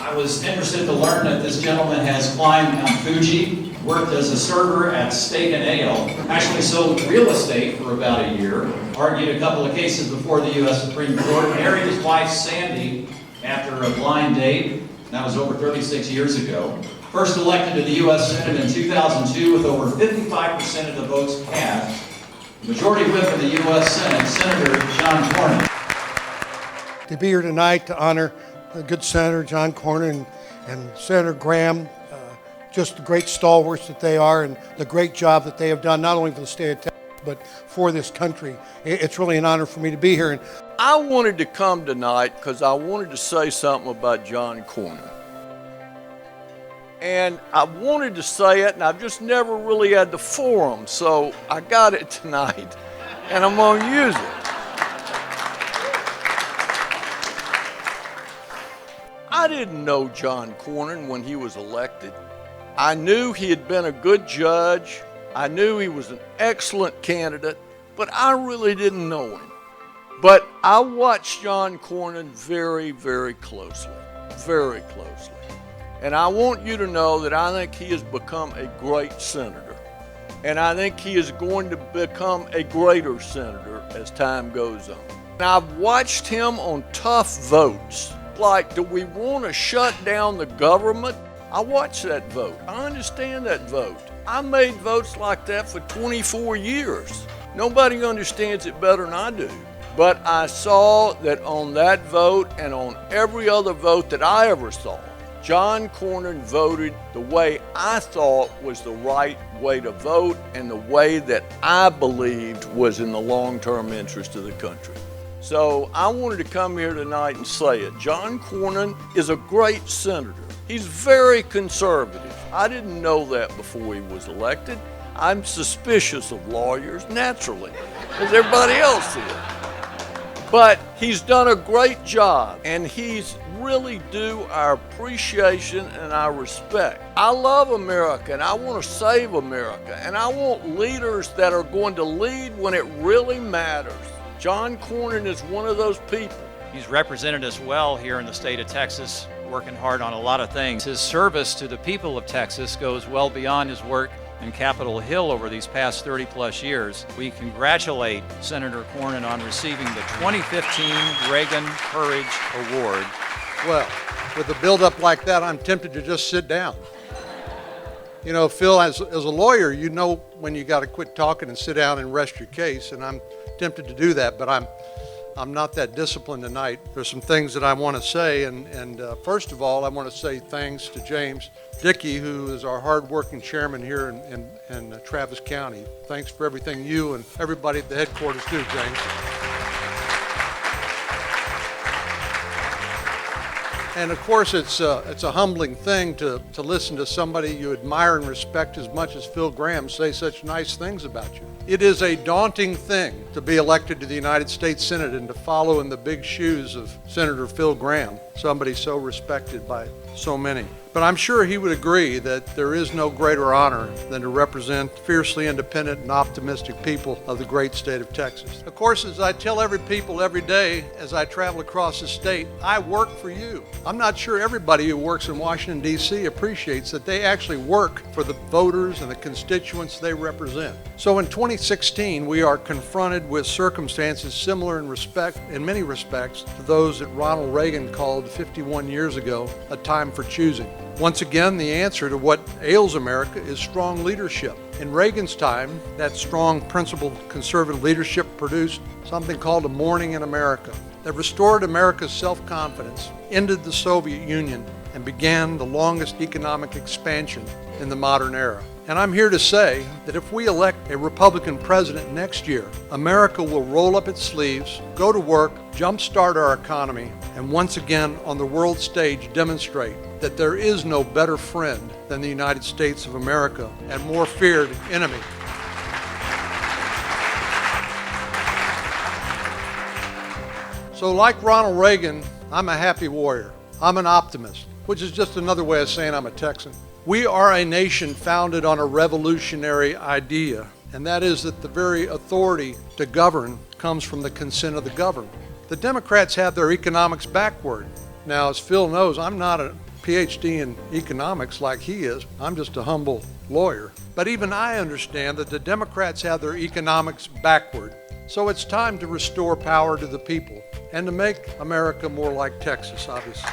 I was interested to learn that this gentleman has climbed Mount Fuji, worked as a server at Steak and Ale, actually sold real estate for about a year, argued a couple of cases before the U.S. Supreme Court, married his wife Sandy after a blind date. That was over 36 years ago. First elected to the U.S. Senate in 2002 with over 55% of the votes cast. Majority Whip of the U.S. Senate, Senator John Cornyn. To be here tonight to honor the good Senator John Cornyn and Senator Gramm, just the great stalwarts that they are and the great job that they have done, not only for the state of Texas, but for this country. It's really an honor for me to be here. And I wanted to come tonight because I wanted to say something about John Cornyn. And I wanted to say it, and I've just never really had the forum, so I got it tonight, and I'm going to use it. I didn't know John Cornyn when he was elected. I knew he had been a good judge. I knew he was an excellent candidate, but I really didn't know him. But I watched John Cornyn very, very closely, very closely. And I want you to know that I think he has become a great senator. And I think he is going to become a greater senator as time goes on. And I've watched him on tough votes, like, do we want to shut down the government? I watched that vote. I understand that vote. I made votes like that for 24 years. Nobody understands it better than I do. But I saw that on that vote and on every other vote that I ever saw, John Cornyn voted the way I thought was the right way to vote and the way that I believed was in the long-term interest of the country. So I wanted to come here tonight and say it. John Cornyn is a great senator. He's very conservative. I didn't know that before he was elected. I'm suspicious of lawyers, naturally, as everybody else is. But he's done a great job, and he's really due our appreciation and our respect. I love America, and I want to save America, and I want leaders that are going to lead when it really matters. John Cornyn is one of those people. He's represented us well here in the state of Texas, working hard on a lot of things. His service to the people of Texas goes well beyond his work in Capitol Hill over these past 30-plus years. We congratulate Senator Cornyn on receiving the 2015 Reagan Courage Award. well, with a buildup like that, I'm tempted to just sit down. You know, Phil, as a lawyer, you know when you got to quit talking and sit down and rest your case, and I'm tempted to do that, but I'm not that disciplined tonight. There's some things that I want to say, and first of all, I want to say thanks to James Dickey, who is our hard-working chairman here in Travis County. Thanks for everything you and everybody at the headquarters do, James. And of course, it's a humbling thing to listen to somebody you admire and respect as much as Phil Gramm say such nice things about you. It is a daunting thing to be elected to the United States Senate and to follow in the big shoes of Senator Phil Gramm, somebody so respected by so many. But I'm sure he would agree that there is no greater honor than to represent fiercely independent and optimistic people of the great state of Texas. Of course, as I tell every people every day as I travel across the state, I work for you. I'm not sure everybody who works in Washington, D.C. appreciates that they actually work for the voters and the constituents they represent. So in 2016, we are confronted with circumstances similar in many respects to those that Ronald Reagan called 51 years ago a time for choosing. Once again, the answer to what ails America is strong leadership. In Reagan's time, that strong, principled, conservative leadership produced something called a morning in America that restored America's self-confidence, ended the Soviet Union, and began the longest economic expansion in the modern era. And I'm here to say that if we elect a Republican president next year, America will roll up its sleeves, go to work, jumpstart our economy, and once again on the world stage demonstrate that there is no better friend than the United States of America and more feared enemy. So like Ronald Reagan, I'm a happy warrior. I'm an optimist, which is just another way of saying I'm a Texan. We are a nation founded on a revolutionary idea, and that is that the very authority to govern comes from the consent of the governed. The Democrats have their economics backward. Now, as Phil knows, I'm not an PhD in economics like he is. I'm just a humble lawyer. But even I understand that the Democrats have their economics backward. So it's time to restore power to the people and to make America more like Texas, obviously.